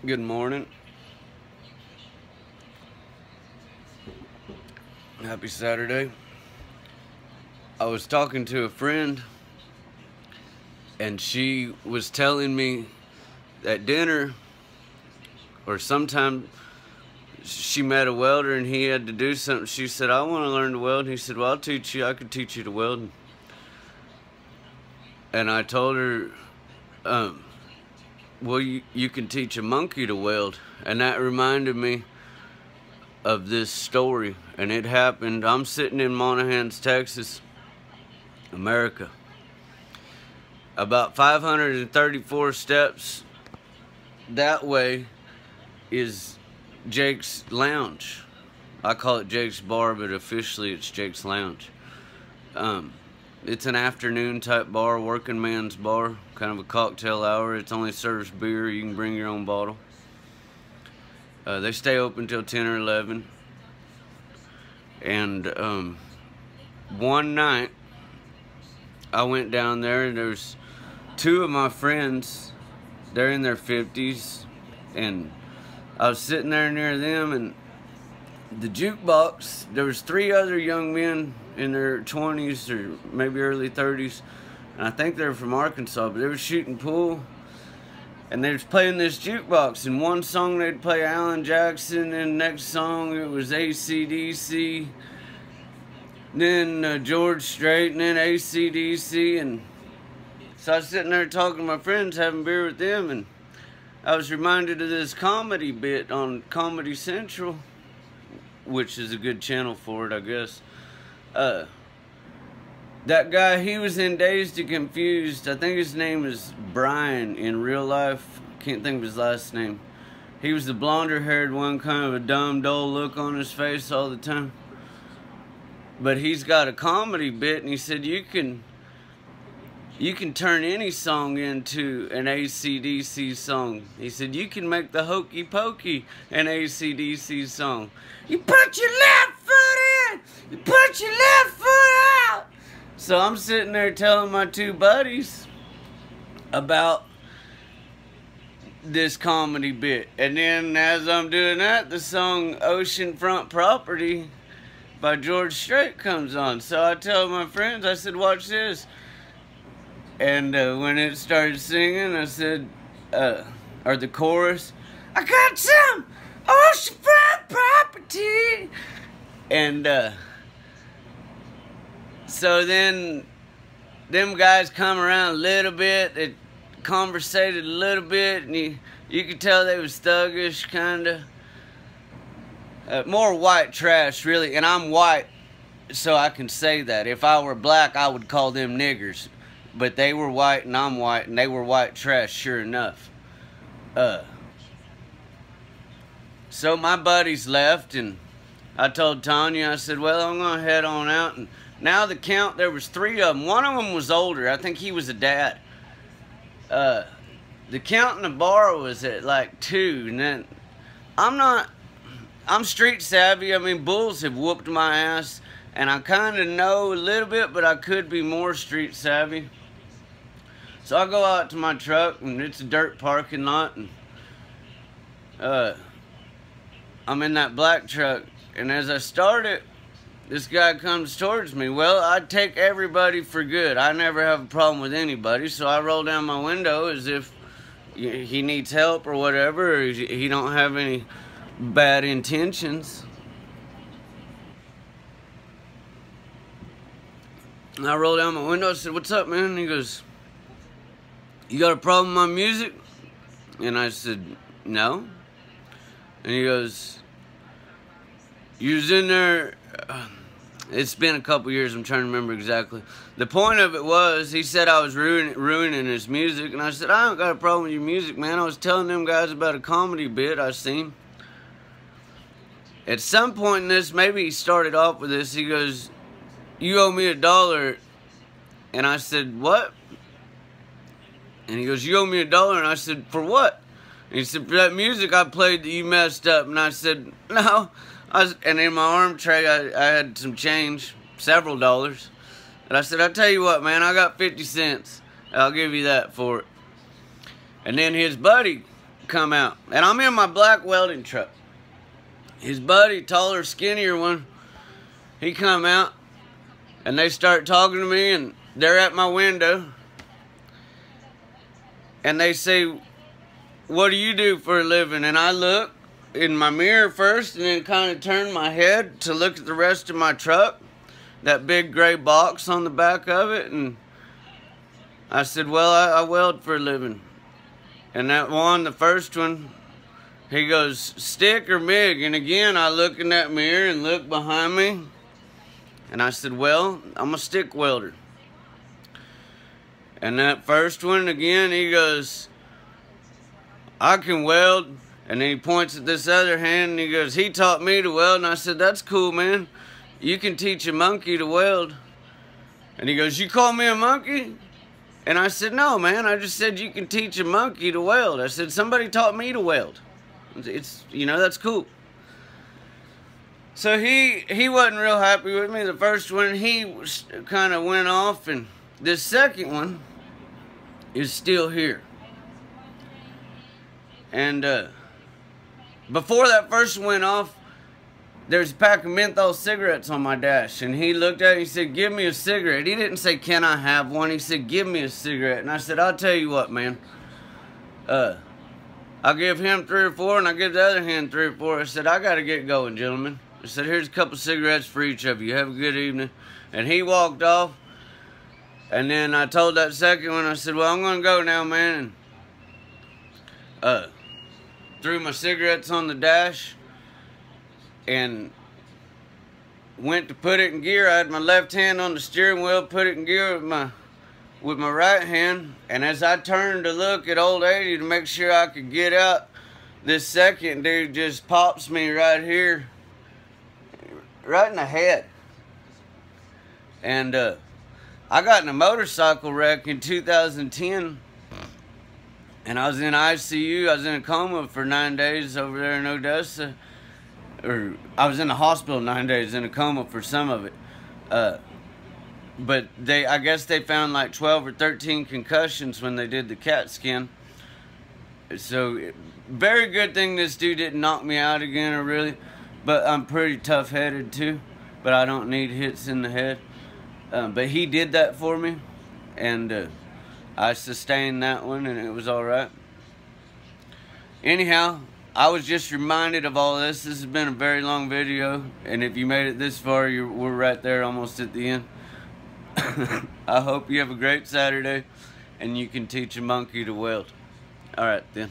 Good morning. Happy Saturday. I was talking to a friend and she was telling me at dinner or sometime she met a welder and he had to do something. She said, I want to learn to weld. And he said, well, I'll teach you. I could teach you to weld. And I told her, well, you can teach a monkey to weld. And that reminded me of this story. And it happened. I'm sitting in Monahans, Texas, America. About 534 steps that way is Jake's Lounge. I call it Jake's Bar, but officially it's Jake's Lounge. It's an afternoon type bar, working man's bar, kind of a cocktail hour. It only serves beer. You can bring your own bottle. They stay open till 10 or 11. And one night I went down there and there's two of my friends. They're in their 50s, and I was sitting there near them, and the jukebox, there was three other young men in their 20s or maybe early 30s, and I think they were from Arkansas, but they were shooting pool, and they was playing this jukebox. In one song they'd play Alan Jackson, and the next song it was AC/DC, then George Strait, and then AC/DC, and so I was sitting there talking to my friends, having beer with them, and I was reminded of this comedy bit on Comedy Central, which is a good channel for it, I guess. That guy, he was in Dazed and Confused. I think his name is Brian in real life. Can't think of his last name. He was the blonder-haired one, kind of a dumb, dull look on his face all the time. But he's got a comedy bit, and he said, you can turn any song into an AC/DC song. He said, you can make the Hokey Pokey an AC/DC song. You put your left foot in, you put your left foot out. So I'm sitting there telling my two buddies about this comedy bit. And then as I'm doing that, the song Oceanfront Property by George Strait comes on. So I tell my friends, I said, watch this. And when it started singing, I said, or the chorus, I got some oceanfront property. And so then them guys come around a little bit, they conversated a little bit, and you could tell they was thuggish, kind of. More white trash, really, and I'm white, so I can say that. If I were black, I would call them niggers. But they were white and I'm white, and they were white trash, sure enough. So my buddies left, and I told Tanya, I said, well, I'm going to head on out. And now the count, there was three of them. One of them was older. I think he was a dad. The count in the bar was at like 2. And then I'm street savvy. I mean, bulls have whooped my ass. And I kind of know a little bit, but I could be more street savvy. So I go out to my truck, and it's a dirt parking lot, and I'm in that black truck, and as I start it, this guy comes towards me. Well, I take everybody for good. I never have a problem with anybody, so I roll down my window as if he needs help or whatever, or he don't have any bad intentions. And I rolled down my window, I said, what's up, man? And he goes, you got a problem with my music? And I said, no. And he goes, you was in there, it's been a couple years, I'm trying to remember exactly. The point of it was, he said I was ruining his music, and I said, I don't got a problem with your music, man. I was telling them guys about a comedy bit I seen. At some point in this, maybe he started off with this, he goes, you owe me $1. And I said, what? And he goes, you owe me $1. And I said, for what? And he said, for that music I played that you messed up. And I said, no. And in my arm tray, I had some change, several dollars. And I said, I'll tell you what, man, I got 50 cents. I'll give you that for it. And then his buddy come out. And I'm in my black welding truck. His buddy, taller, skinnier one, he come out. And they start talking to me, and they're at my window. And they say, what do you do for a living? And I look in my mirror first, and then kind of turn my head to look at the rest of my truck. That big gray box on the back of it. And I said, well, I weld for a living. And that one, the first one, he goes, stick or MIG? And again, I look in that mirror and look behind me. And I said, well, I'm a stick welder. And that first one, again, he goes, I can weld. And then he points at this other hand and he goes, he taught me to weld. And I said, that's cool, man. You can teach a monkey to weld. And he goes, you call me a monkey? And I said, no, man, I just said you can teach a monkey to weld. I said, somebody taught me to weld. It's, you know, that's cool. So he wasn't real happy with me. The first one, he kind of went off, and this second one is still here. And before that first one went off, there's a pack of menthol cigarettes on my dash. And he looked at it and he said, give me a cigarette. He didn't say, can I have one? He said, give me a cigarette. And I said, I'll tell you what, man. I'll give him 3 or 4, and I'll give the other hand 3 or 4. I said, I got to get going, gentlemen. I said, here's a couple cigarettes for each of you. Have a good evening. And he walked off. And then I told that second one, I said, well, I'm going to go now, man. And threw my cigarettes on the dash and went to put it in gear. I had my left hand on the steering wheel, put it in gear with my right hand. And as I turned to look at old 80 to make sure I could get out, this second dude just pops me right here, right in the head. And I got in a motorcycle wreck in 2010, and I was in ICU. I was in a coma for 9 days over there in Odessa. Or I was in the hospital 9 days in a coma for some of it. But I guess they found like 12 or 13 concussions when they did the CAT scan. So very good thing this dude didn't knock me out again, or really. But I'm pretty tough-headed too. But I don't need hits in the head. But he did that for me, and I sustained that one, and it was all right. Anyhow, I was just reminded of all this. This has been a very long video, and if you made it this far, we're right there, almost at the end. I hope you have a great Saturday, and you can teach a monkey to weld. All right, then.